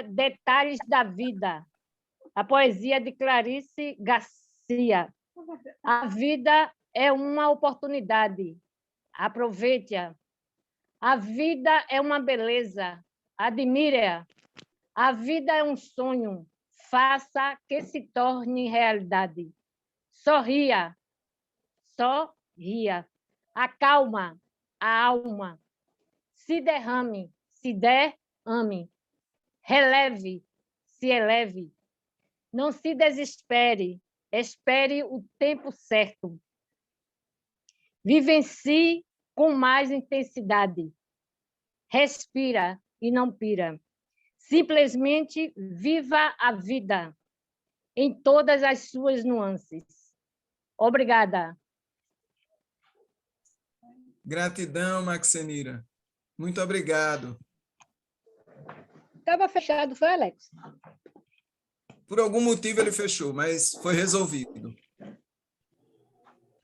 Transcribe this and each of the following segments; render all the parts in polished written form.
Detalhes da Vida, a poesia de Clarice Garcia. A vida é uma oportunidade, aproveite-a. A vida é uma beleza, admire-a. A vida é um sonho, faça que se torne realidade. Sorria, sorria. Acalma a alma. Se derrame, se der, ame. Releve, se eleve. Não se desespere, espere o tempo certo. Vivencie com mais intensidade. Respira e não pira. Simplesmente viva a vida em todas as suas nuances. Obrigada. Gratidão, Maxenira. Muito obrigado. Estava fechado, foi, Alex? Por algum motivo ele fechou, mas foi resolvido.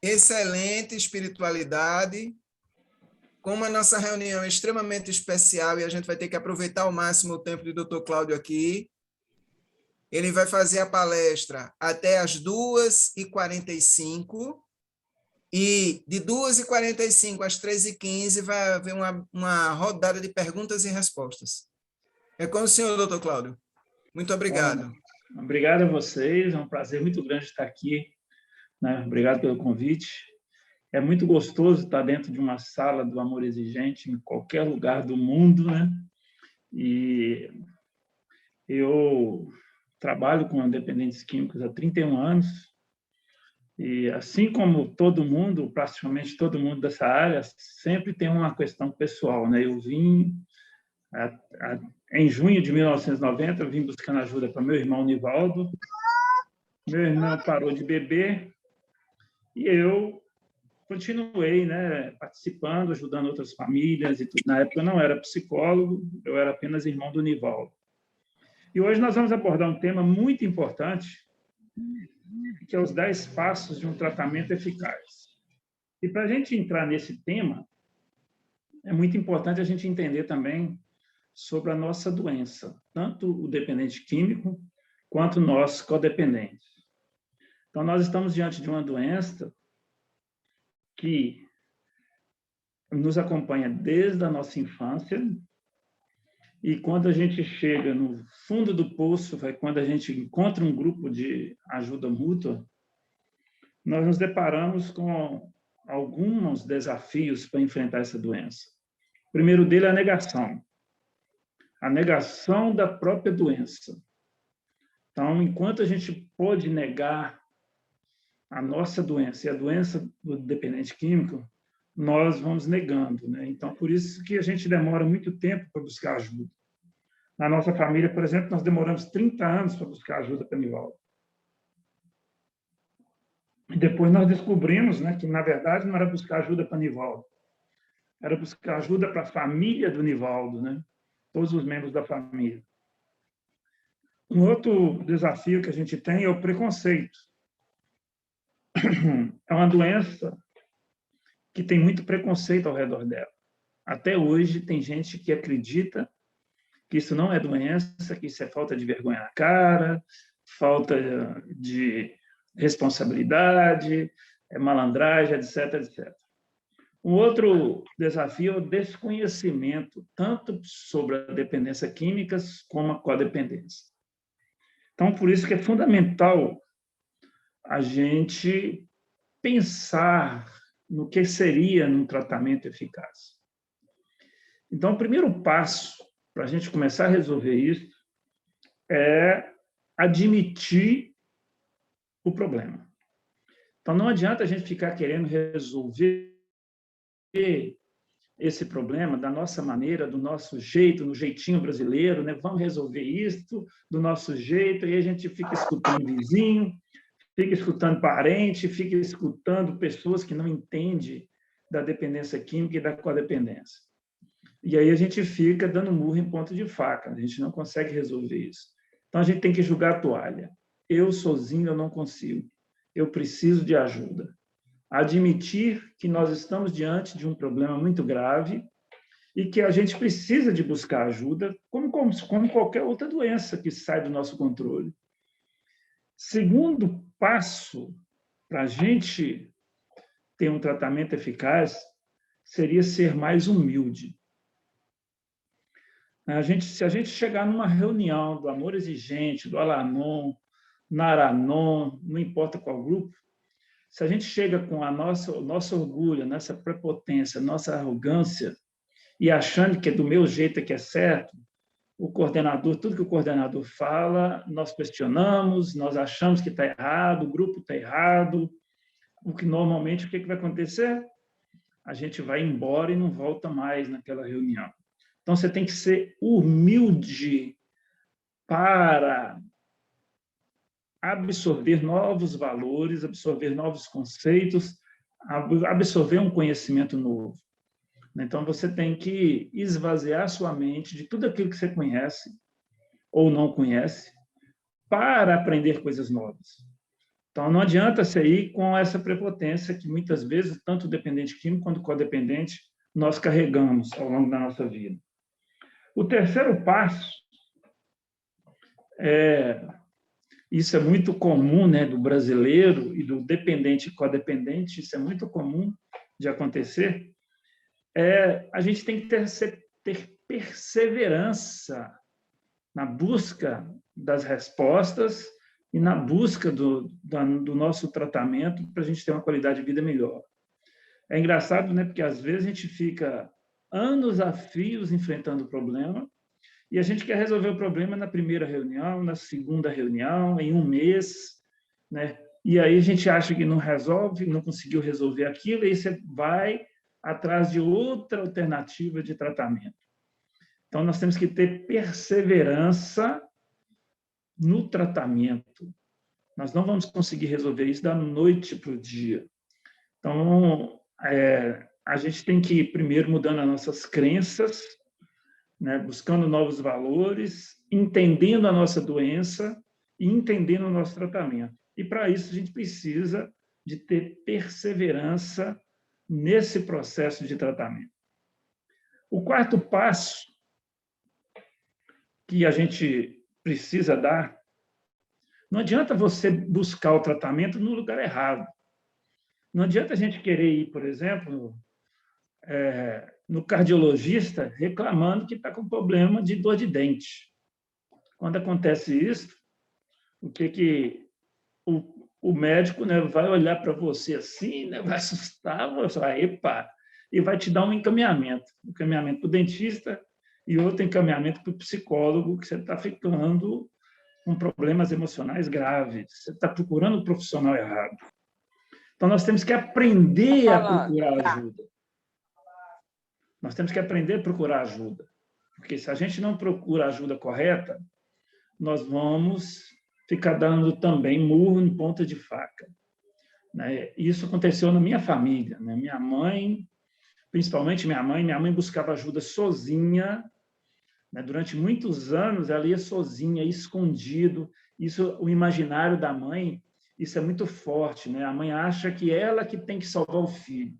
Excelente espiritualidade. Como a nossa reunião é extremamente especial e a gente vai ter que aproveitar ao máximo o tempo do Dr. Cláudio aqui, ele vai fazer a palestra até as 2h45 e de 2h45 às 3h15 vai haver uma rodada de perguntas e respostas. É com o senhor, Dr. Cláudio. Muito obrigado. Obrigado a vocês, é um prazer muito grande estar aqui, né? Obrigado pelo convite. É muito gostoso estar dentro de uma sala do Amor Exigente, em qualquer lugar do mundo, né? E eu trabalho com dependentes químicos há 31 anos, e assim como todo mundo, praticamente todo mundo dessa área, sempre tem uma questão pessoal, né? Eu vim, em junho de 1990, eu vim buscando ajuda para meu irmão Nivaldo. Meu irmão parou de beber e eu continuei, né, participando, ajudando outras famílias e tudo. Na época eu não era psicólogo, eu era apenas irmão do Nivaldo. E hoje nós vamos abordar um tema muito importante, que é os 10 passos de um tratamento eficaz. E para a gente entrar nesse tema, é muito importante a gente entender também sobre a nossa doença, tanto o dependente químico quanto nós codependentes. Então, nós estamos diante de uma doença que nos acompanha desde a nossa infância, e quando a gente chega no fundo do poço, é quando a gente encontra um grupo de ajuda mútua, nós nos deparamos com alguns desafios para enfrentar essa doença. O primeiro dele é a negação da própria doença. Então, enquanto a gente pode negar a nossa doença e a doença do dependente químico, nós vamos negando, né? Então, por isso que a gente demora muito tempo para buscar ajuda. Na nossa família, por exemplo, nós demoramos 30 anos para buscar ajuda para Nivaldo. E depois nós descobrimos, né, que, na verdade, não era buscar ajuda para Nivaldo, era buscar ajuda para a família do Nivaldo, né? Todos os membros da família. Um outro desafio que a gente tem é o preconceito. É uma doença que tem muito preconceito ao redor dela. Até hoje, tem gente que acredita que isso não é doença, que isso é falta de vergonha na cara, falta de responsabilidade, é malandragem, etc, etc. Um outro desafio é o desconhecimento, tanto sobre a dependência química como a codependência. Então, por isso que é fundamental a gente pensar no que seria um tratamento eficaz. Então, o primeiro passo para a gente começar a resolver isso é admitir o problema. Então, não adianta a gente ficar querendo resolver esse problema da nossa maneira, do nosso jeito, no jeitinho brasileiro, né? Vamos resolver isso do nosso jeito, e a gente fica escutando vizinho, fica escutando parente, fica escutando pessoas que não entendem da dependência química e da codependência. E aí a gente fica dando murro em ponta de faca, a gente não consegue resolver isso. Então, a gente tem que jogar a toalha. Eu sozinho eu não consigo, eu preciso de ajuda. Admitir que nós estamos diante de um problema muito grave e que a gente precisa de buscar ajuda, como qualquer outra doença que sai do nosso controle. Segundo passo para a gente ter um tratamento eficaz seria ser mais humilde. Se a gente chegar numa reunião do Amor Exigente, do Al-Anon, Naranon, não importa qual grupo, se a gente chega com o nosso orgulho, a nossa prepotência, a nossa arrogância, e achando que é do meu jeito que é certo, o coordenador, tudo que o coordenador fala, nós questionamos, nós achamos que está errado, o grupo está errado, o que normalmente, o que vai acontecer? A gente vai embora e não volta mais naquela reunião. Então, você tem que ser humilde para absorver novos valores, absorver novos conceitos, absorver um conhecimento novo. Então, você tem que esvaziar sua mente de tudo aquilo que você conhece ou não conhece para aprender coisas novas. Então, não adianta você ir com essa prepotência que, muitas vezes, tanto o dependente químico quanto o codependente, nós carregamos ao longo da nossa vida. O terceiro passo isso é muito comum, né, do brasileiro e do dependente e codependente, isso é muito comum de acontecer, a gente tem que ter perseverança na busca das respostas e na busca do nosso tratamento para a gente ter uma qualidade de vida melhor. É engraçado, né, porque às vezes a gente fica anos a fios enfrentando o problema e a gente quer resolver o problema na primeira reunião, na segunda reunião, em um mês, né? E aí a gente acha que não resolve, não conseguiu resolver aquilo, e aí você vai atrás de outra alternativa de tratamento. Então, nós temos que ter perseverança no tratamento. Nós não vamos conseguir resolver isso da noite para o dia. Então, a gente tem que ir primeiro mudando as nossas crenças, né, buscando novos valores, entendendo a nossa doença e entendendo o nosso tratamento. E, para isso, a gente precisa de ter perseverança nesse processo de tratamento. O quarto passo que a gente precisa dar, não adianta você buscar o tratamento no lugar errado. Não adianta a gente querer ir, por exemplo, no cardiologista reclamando que está com problema de dor de dente. Quando acontece isso, o médico, né, vai olhar para você assim, né, vai assustar, vai falar, epa, e vai te dar um encaminhamento para o dentista e outro encaminhamento para o psicólogo, que você está ficando com problemas emocionais graves, você está procurando o profissional errado. Então, nós temos que aprender a procurar ajuda. Nós temos que aprender a procurar ajuda, porque se a gente não procura a ajuda correta, nós vamos ficar dando também murro em ponta de faca. Isso aconteceu na minha família. Minha mãe, principalmente minha mãe buscava ajuda sozinha. Durante muitos anos, ela ia sozinha, escondido. Isso, o imaginário da mãe, isso é muito forte. A mãe acha que ela que tem que salvar o filho.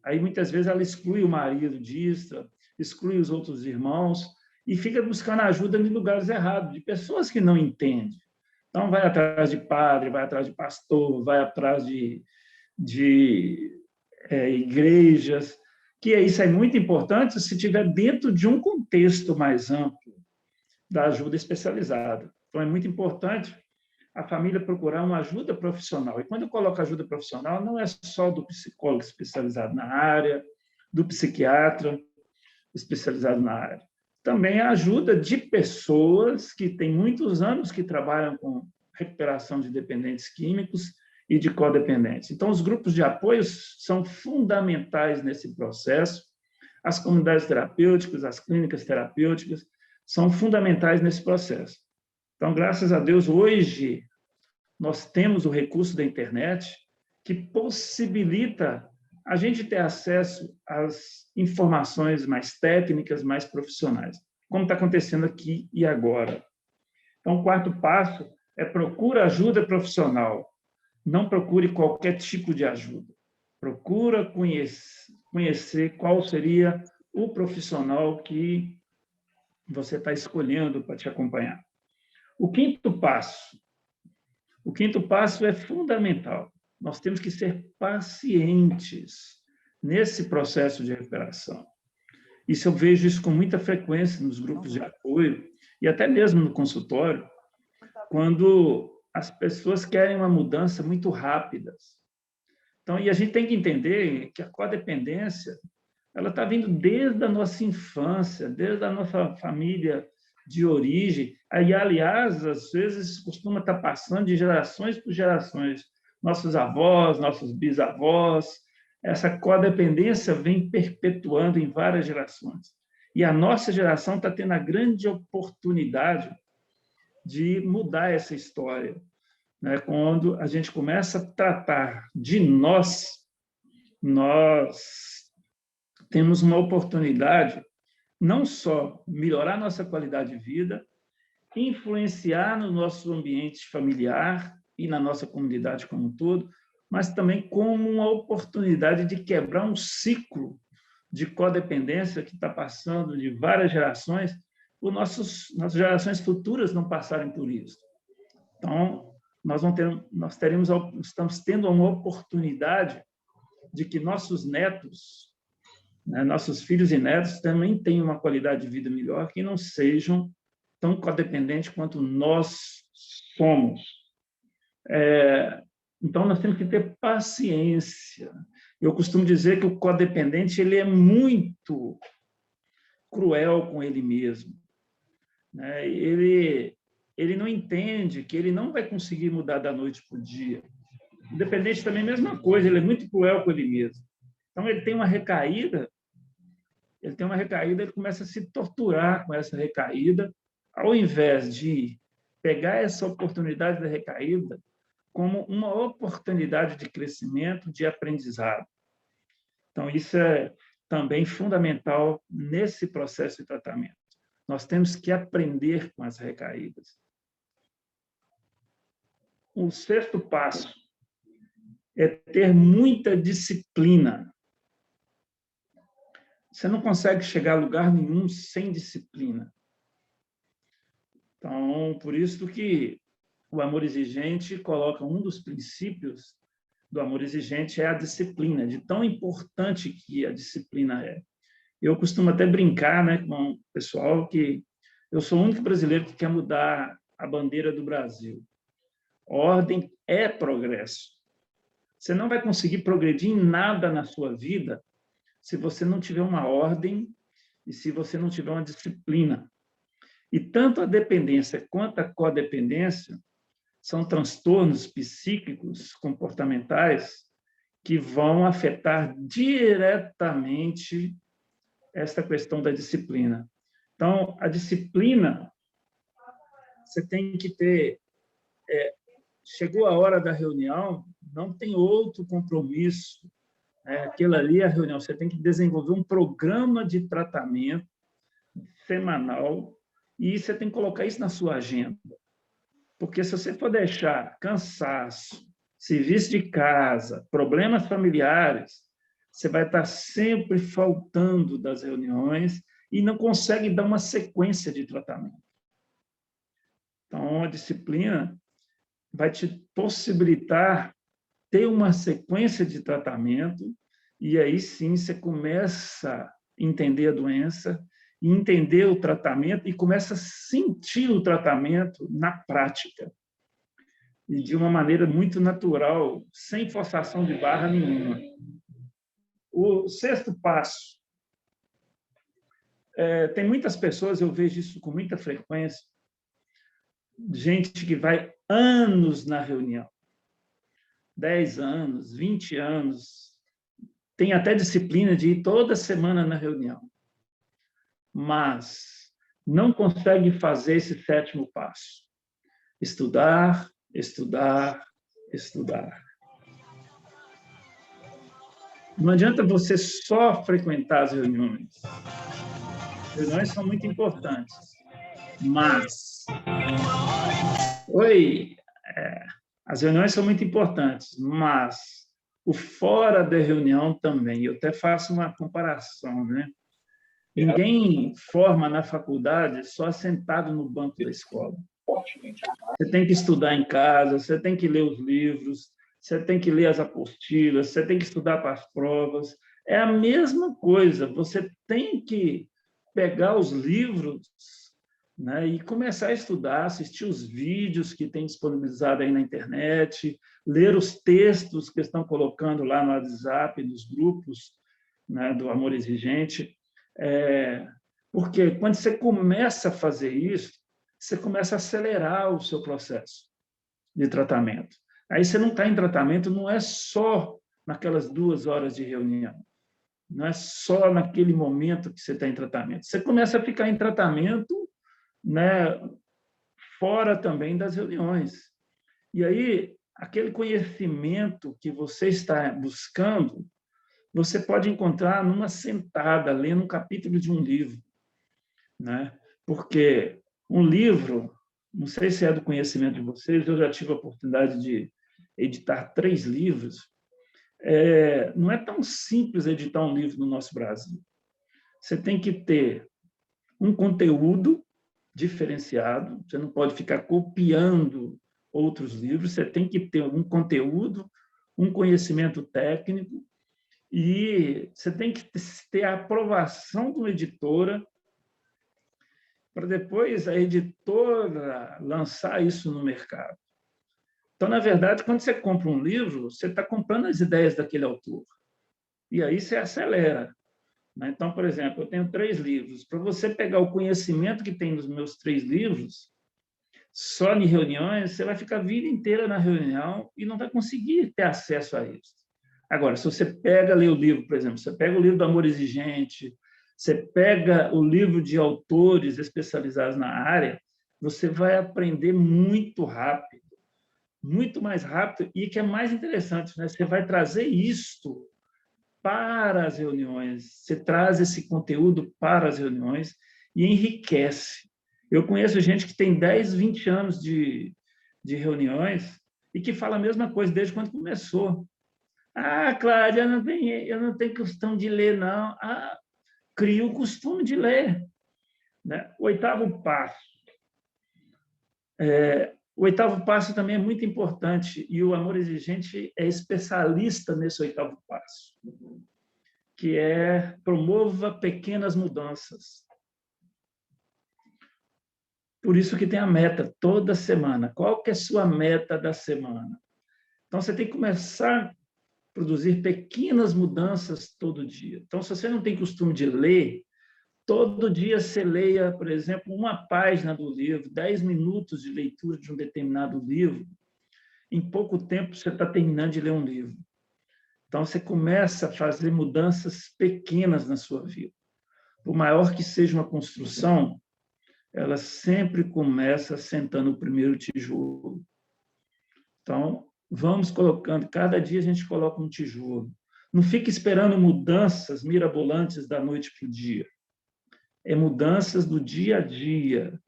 Aí, muitas vezes, ela exclui o marido disso, exclui os outros irmãos e fica buscando ajuda em lugares errados, de pessoas que não entendem. Então, vai atrás de padre, vai atrás de pastor, vai atrás de igrejas, que isso é muito importante se estiver dentro de um contexto mais amplo da ajuda especializada. Então, é muito importante a família procurar uma ajuda profissional. E quando eu coloco ajuda profissional, não é só do psicólogo especializado na área, do psiquiatra especializado na área. Também a ajuda de pessoas que têm muitos anos que trabalham com recuperação de dependentes químicos e de codependentes. Então, os grupos de apoio são fundamentais nesse processo. As comunidades terapêuticas, as clínicas terapêuticas são fundamentais nesse processo. Então, graças a Deus, hoje nós temos o recurso da internet que possibilita a gente ter acesso às informações mais técnicas, mais profissionais, como está acontecendo aqui e agora. Então, o quarto passo é procura ajuda profissional. Não procure qualquer tipo de ajuda. Procura conhecer qual seria o profissional que você está escolhendo para te acompanhar. O quinto passo é fundamental. Nós temos que ser pacientes nesse processo de recuperação. Eu vejo isso com muita frequência nos grupos de apoio e até mesmo no consultório, quando as pessoas querem uma mudança muito rápida. Então, e a gente tem que entender que a codependência ela está vindo desde a nossa infância, desde a nossa família de origem. Aí, aliás, às vezes costuma estar passando de gerações por gerações. Nossos avós, nossos bisavós, essa codependência vem perpetuando em várias gerações. E a nossa geração está tendo a grande oportunidade de mudar essa história, né? Quando a gente começa a tratar de nós temos uma oportunidade não só melhorar nossa qualidade de vida, influenciar no nosso ambiente familiar e na nossa comunidade como um todo, mas também como uma oportunidade de quebrar um ciclo de codependência que está passando de várias gerações, por nossas gerações futuras não passarem por isso. Então, estamos tendo uma oportunidade de que nossos netos, né, nossos filhos e netos também tenham uma qualidade de vida melhor, que não sejam tão codependentes quanto nós somos. Então, nós temos que ter paciência. Eu costumo dizer que o codependente ele é muito cruel com ele mesmo, né? Ele não entende que ele não vai conseguir mudar da noite para o dia. O dependente também é a mesma coisa, ele é muito cruel com ele mesmo. Então, ele tem uma recaída, ele começa a se torturar com essa recaída, ao invés de pegar essa oportunidade da recaída como uma oportunidade de crescimento, de aprendizado. Então, isso é também fundamental nesse processo de tratamento. Nós temos que aprender com as recaídas. O sexto passo é ter muita disciplina. Você não consegue chegar a lugar nenhum sem disciplina. Então, por isso que o amor exigente coloca um dos princípios do amor exigente é a disciplina, de tão importante que a disciplina é. Eu costumo até brincar, né, com o pessoal que eu sou o único brasileiro que quer mudar a bandeira do Brasil. Ordem é progresso. Você não vai conseguir progredir em nada na sua vida se você não tiver uma ordem e se você não tiver uma disciplina. E tanto a dependência quanto a codependência são transtornos psíquicos, comportamentais, que vão afetar diretamente esta questão da disciplina. Então, a disciplina, você tem que ter... chegou a hora da reunião, não tem outro compromisso. Aquilo ali é a reunião. Você tem que desenvolver um programa de tratamento semanal e você tem que colocar isso na sua agenda. Porque se você for deixar cansaço, serviço de casa, problemas familiares, você vai estar sempre faltando das reuniões e não consegue dar uma sequência de tratamento. Então, a disciplina vai te possibilitar ter uma sequência de tratamento e aí sim você começa a entender a doença, entender o tratamento e começa a sentir o tratamento na prática e de uma maneira muito natural, sem forçação de barra nenhuma. O sexto passo, tem muitas pessoas, eu vejo isso com muita frequência, gente que vai anos na reunião, 10 anos, 20 anos, tem até disciplina de ir toda semana na reunião, mas não consegue fazer esse sétimo passo. Estudar, estudar, estudar. Não adianta você só frequentar as reuniões. As reuniões são muito importantes, mas... as reuniões são muito importantes, mas o fora da reunião também. Eu até faço uma comparação, né? Ninguém forma na faculdade só sentado no banco da escola. Você tem que estudar em casa, você tem que ler os livros, você tem que ler as apostilas, você tem que estudar para as provas. É a mesma coisa, você tem que pegar os livros, né, e começar a estudar, assistir os vídeos que tem disponibilizado aí na internet, ler os textos que estão colocando lá no WhatsApp, nos grupos, né, do Amor Exigente. Porque quando você começa a fazer isso, você começa a acelerar o seu processo de tratamento. Aí você não está em tratamento, não é só naquelas 2 horas de reunião, não é só naquele momento que você está em tratamento. Você começa a ficar em tratamento, né, fora também das reuniões. E aí, aquele conhecimento que você está buscando, você pode encontrar numa sentada, lendo um capítulo de um livro, né? Porque um livro, não sei se é do conhecimento de vocês, eu já tive a oportunidade de editar 3 livros. Não é tão simples editar um livro no nosso Brasil. Você tem que ter um conteúdo diferenciado, você não pode ficar copiando outros livros, você tem que ter um conteúdo, um conhecimento técnico, e você tem que ter a aprovação de uma editora para depois a editora lançar isso no mercado. Então, na verdade, quando você compra um livro, você está comprando as ideias daquele autor. E aí você acelera. Então, por exemplo, eu tenho 3 livros. Para você pegar o conhecimento que tem nos meus 3 livros, só em reuniões, você vai ficar a vida inteira na reunião e não vai conseguir ter acesso a isso. Agora, se você lê o livro, por exemplo, você pega o livro do Amor Exigente, você pega o livro de autores especializados na área, você vai aprender muito rápido, muito mais rápido, e que é mais interessante, né? Você vai trazer isto para as reuniões, você traz esse conteúdo para as reuniões e enriquece. Eu conheço gente que tem 10, 20 anos de reuniões e que fala a mesma coisa desde quando começou. Cláudia, eu não tenho costume de ler, não. Cria o costume de ler. Né? O 8º passo. O 8º passo também é muito importante, e o Amor Exigente é especialista nesse 8º passo, que é promova pequenas mudanças. Por isso que tem a meta toda semana. Qual que é a sua meta da semana? Então, você tem que começar a produzir pequenas mudanças todo dia. Então, se você não tem costume de ler, todo dia você leia, por exemplo, uma página do livro, 10 minutos de leitura de um determinado livro. Em pouco tempo, você está terminando de ler um livro. Então, você começa a fazer mudanças pequenas na sua vida. Por maior que seja uma construção, ela sempre começa sentando o primeiro tijolo. Então, vamos colocando, cada dia a gente coloca um tijolo. Não fique esperando mudanças mirabolantes da noite para o dia. É mudanças do dia a dia,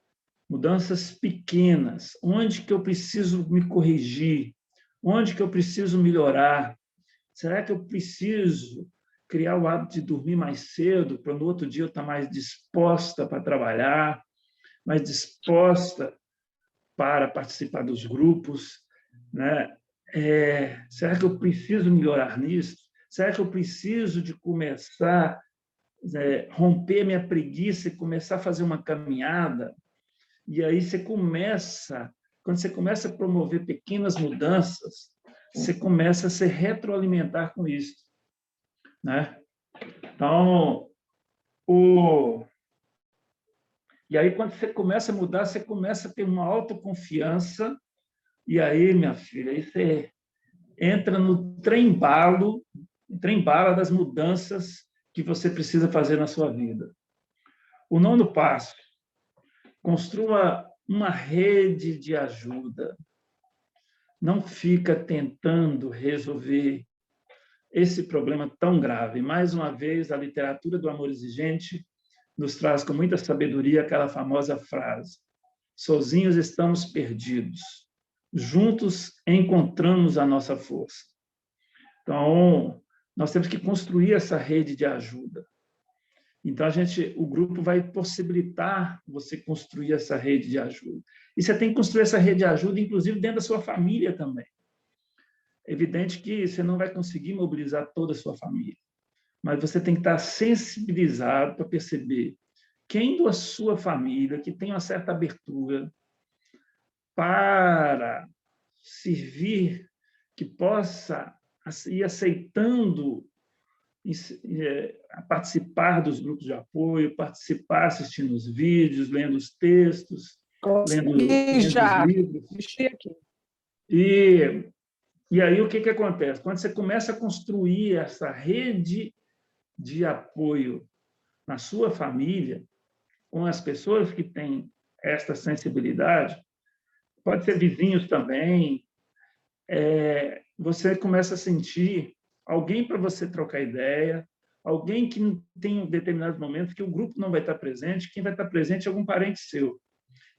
mudanças pequenas. Onde que eu preciso me corrigir? Onde que eu preciso melhorar? Será que eu preciso criar o hábito de dormir mais cedo para no outro dia eu estar mais disposta para trabalhar, mais disposta para participar dos grupos, né? Será que eu preciso melhorar nisso? Será que eu preciso de começar romper minha preguiça e começar a fazer uma caminhada? E aí quando você começa a promover pequenas mudanças, você começa a se retroalimentar com isso, né? Então, e aí quando você começa a mudar, você começa a ter uma autoconfiança, e aí, minha filha, aí você entra no trem-bala das mudanças que você precisa fazer na sua vida. O 9º passo: construa uma rede de ajuda. Não fica tentando resolver esse problema tão grave. Mais uma vez, a literatura do Amor Exigente nos traz com muita sabedoria aquela famosa frase: sozinhos estamos perdidos, juntos encontramos a nossa força. Então, nós temos que construir essa rede de ajuda. Então, o grupo vai possibilitar você construir essa rede de ajuda. E você tem que construir essa rede de ajuda, inclusive, dentro da sua família também. É evidente que você não vai conseguir mobilizar toda a sua família, mas você tem que estar sensibilizado para perceber quem da sua família que tem uma certa abertura para servir, que possa ir aceitando a participar dos grupos de apoio, participar assistindo os vídeos, lendo os textos, lendo os livros. E aí, o que acontece? Quando você começa a construir essa rede de apoio na sua família, com as pessoas que têm esta sensibilidade, pode ser vizinhos também, você começa a sentir alguém para você trocar ideia, alguém que tem determinados momentos que o grupo não vai estar presente, quem vai estar presente é algum parente seu.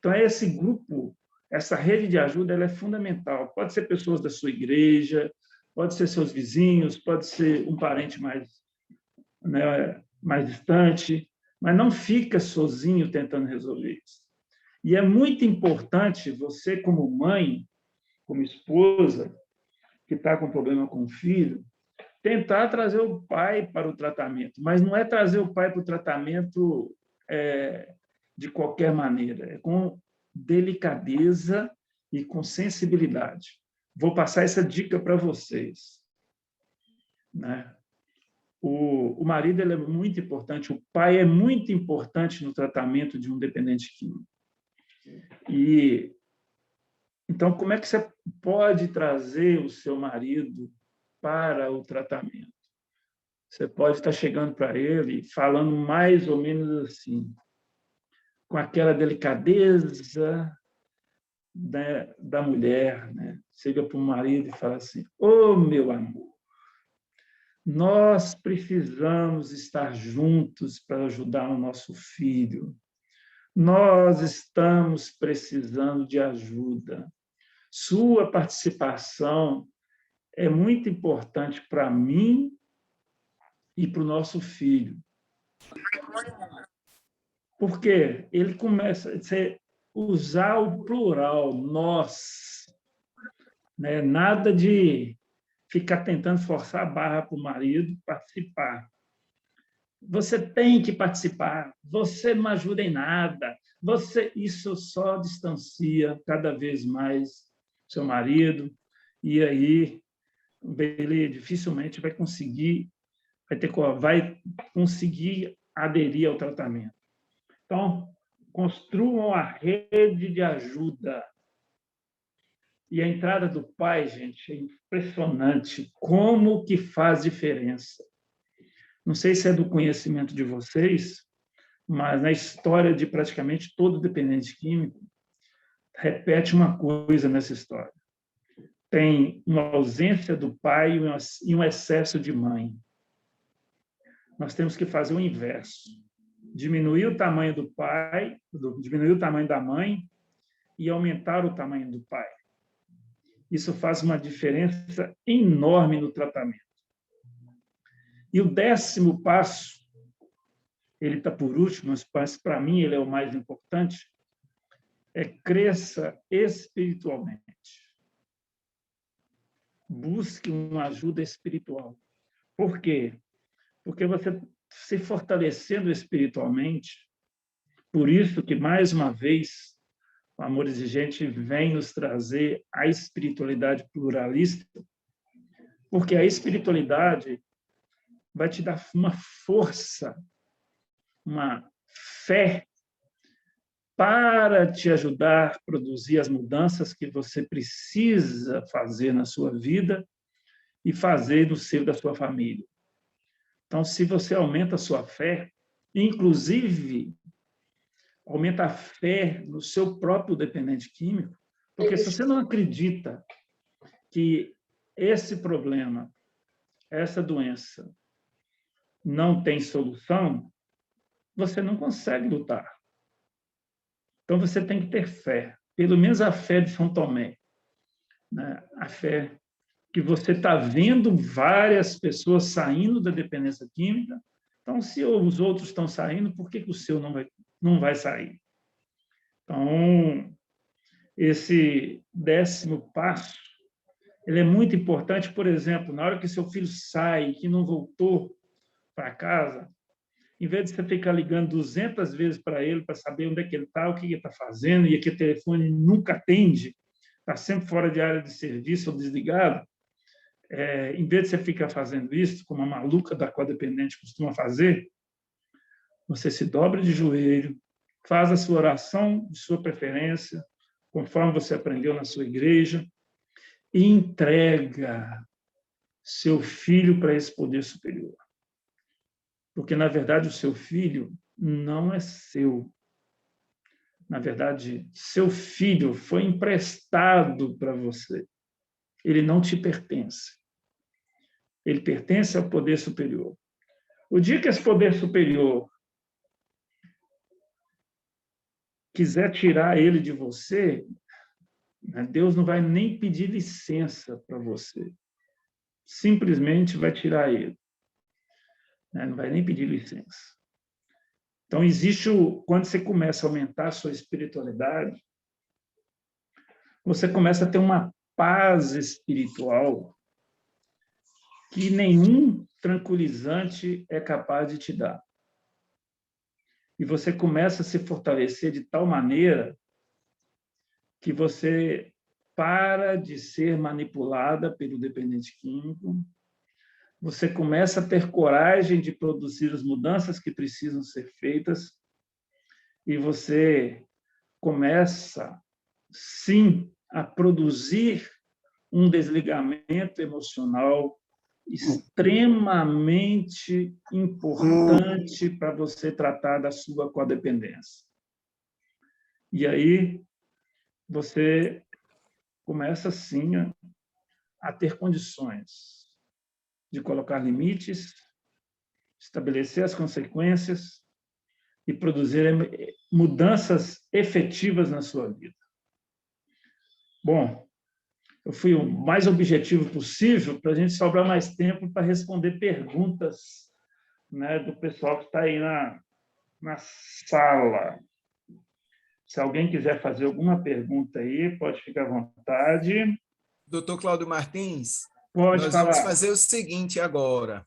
Então, esse grupo, essa rede de ajuda, ela é fundamental. Pode ser pessoas da sua igreja, pode ser seus vizinhos, pode ser um parente mais distante, mas não fica sozinho tentando resolver isso. E é muito importante você, como mãe, como esposa, que está com problema com o filho, tentar trazer o pai para o tratamento, mas não é trazer o pai para o tratamento de qualquer maneira, é com delicadeza e com sensibilidade. Vou passar essa dica para vocês. Né? O marido ele é muito importante, o pai é muito importante no tratamento de um dependente químico. E então, como é que você pode trazer o seu marido para o tratamento? Você pode estar chegando para ele falando mais ou menos assim, com aquela delicadeza da mulher, né? Chega para o marido e fala assim: "Ô, meu amor, nós precisamos estar juntos para ajudar o nosso filho. Nós estamos precisando de ajuda. Sua participação é muito importante para mim e para o nosso filho." Porque ele começa a usar o plural, nós. Né? Nada de ficar tentando forçar a barra para o marido participar. Você tem que participar, você não ajuda em nada, isso só distancia cada vez mais seu marido, e aí ele dificilmente vai conseguir aderir ao tratamento. Então, construam a rede de ajuda. E a entrada do pai, gente, é impressionante como que faz diferença. Não sei se é do conhecimento de vocês, mas na história de praticamente todo dependente químico, repete uma coisa nessa história. Tem uma ausência do pai e um excesso de mãe. Nós temos que fazer o inverso. Diminuir o tamanho do pai, diminuir o tamanho da mãe e aumentar o tamanho do pai. Isso faz uma diferença enorme no tratamento. E o 10º passo, ele está por último, mas para mim ele é o mais importante, é cresça espiritualmente. Busque uma ajuda espiritual. Por quê? Porque você se fortalecendo espiritualmente, por isso que, mais uma vez, o Amor Exigente vem nos trazer a espiritualidade pluralista, porque a espiritualidade vai te dar uma força, uma fé para te ajudar a produzir as mudanças que você precisa fazer na sua vida e fazer no seio da sua família. Então, se você aumenta a sua fé, inclusive aumenta a fé no seu próprio dependente químico, porque se você não acredita que esse problema, essa doença, não tem solução, você não consegue lutar. Então, você tem que ter fé, pelo menos a fé de São Tomé, né? A fé que você está vendo várias pessoas saindo da dependência química Então, se os outros estão saindo, por que o seu não vai sair? Então, esse 10º passo, ele é muito importante. Por exemplo, na hora que seu filho sai, que não voltou para casa, em vez de você ficar ligando 200 vezes para ele para saber onde é que ele está, o que ele está fazendo, e aquele telefone nunca atende, está sempre fora de área de serviço ou desligado, em vez de você ficar fazendo isso, como a maluca da codependente costuma fazer, você se dobra de joelho, faz a sua oração de sua preferência, conforme você aprendeu na sua igreja, e entrega seu filho para esse poder superior. Porque, na verdade, o seu filho não é seu. Na verdade, seu filho foi emprestado para você. Ele não te pertence. Ele pertence ao poder superior. O dia que esse poder superior quiser tirar ele de você, Deus não vai nem pedir licença para você. Simplesmente vai tirar ele. Não vai nem pedir licença. Então, quando você começa a aumentar a sua espiritualidade, você começa a ter uma paz espiritual que nenhum tranquilizante é capaz de te dar. E você começa a se fortalecer de tal maneira que você para de ser manipulada pelo dependente químico, você começa a ter coragem de produzir as mudanças que precisam ser feitas e você começa, sim, a produzir um desligamento emocional extremamente importante para você tratar da sua codependência. E aí você começa, sim, a ter condições de colocar limites, estabelecer as consequências e produzir mudanças efetivas na sua vida. Bom, eu fui o mais objetivo possível para a gente sobrar mais tempo para responder perguntas, do pessoal que está aí na sala. Se alguém quiser fazer alguma pergunta aí, pode ficar à vontade. Doutor Cláudio Martins, pode nós falar. Vamos fazer o seguinte agora.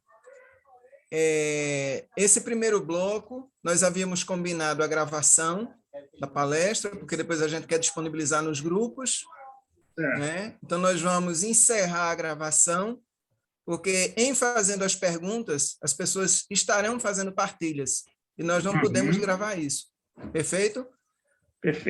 Esse primeiro bloco, nós havíamos combinado a gravação da palestra, porque depois a gente quer disponibilizar nos grupos. Né? Então, nós vamos encerrar a gravação, porque em fazendo as perguntas, as pessoas estarão fazendo partilhas, e nós não podemos gravar isso. Perfeito? Perfeito.